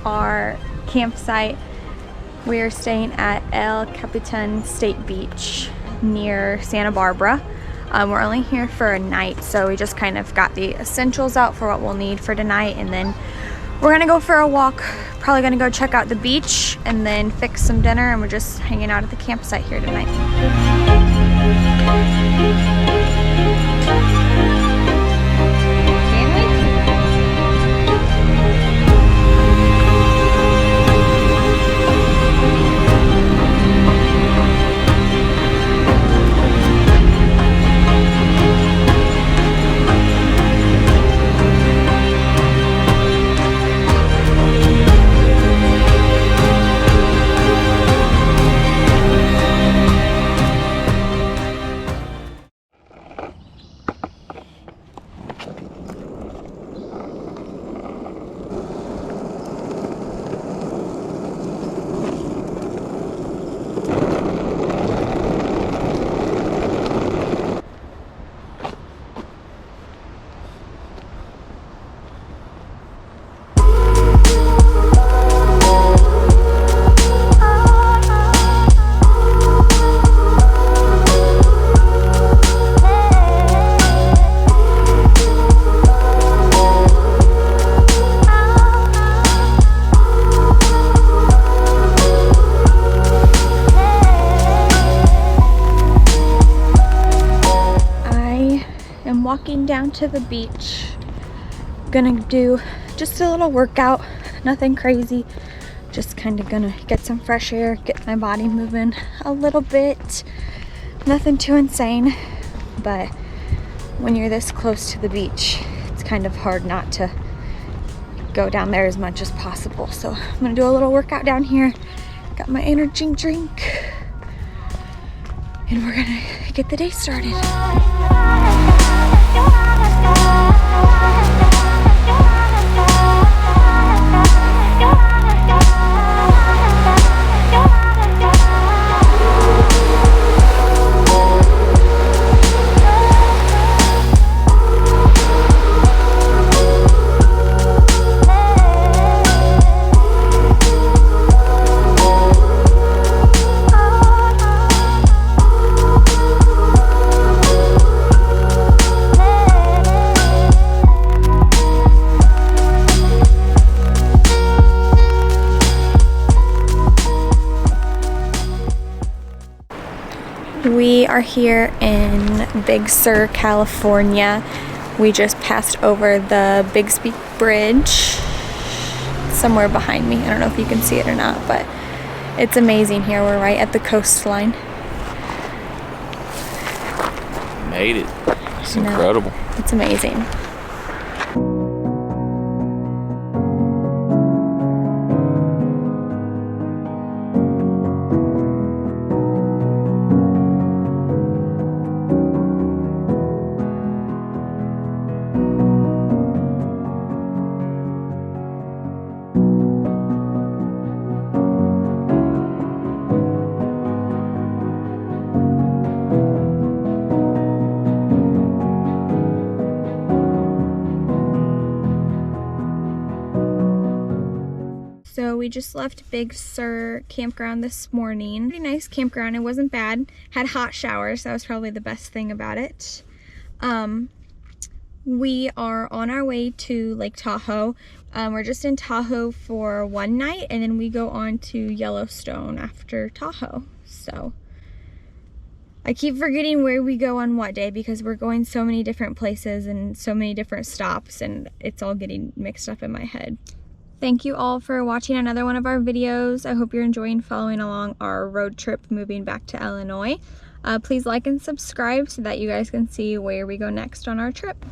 our campsite. We are staying at El Capitan State Beach near Santa Barbara. We're only here for a night, so we just kind of got the essentials out for what we'll need for tonight, and then we're gonna go for a walk. Probably gonna go check out the beach and then fix some dinner, and we're just hanging out at the campsite here tonight. Walking down to the beach. Gonna do just a little workout, nothing crazy, just kind of gonna get some fresh air, get my body moving a little bit, nothing too insane, but when you're this close to the beach, it's kind of hard not to go down there as much as possible. So I'm gonna do a little workout down here, got my energy drink, and we're gonna get the day started. We are here in Big Sur, California. We just passed over the Big Speak Bridge somewhere behind me. I don't know if you can see it or not, but it's amazing here. We're right at the coastline. Made it. It's incredible. It's amazing. So we just left Big Sur campground this morning. Pretty nice campground, it wasn't bad. Had hot showers, that was probably the best thing about it. We are on our way to Lake Tahoe. We're just in Tahoe for one night, and then we go on to Yellowstone after Tahoe. So I keep forgetting where we go on what day because we're going so many different places and so many different stops, and it's all getting mixed up in my head. Thank you all for watching another one of our videos. I hope you're enjoying following along our road trip moving back to Illinois. Please like and subscribe so that you guys can see where we go next on our trip.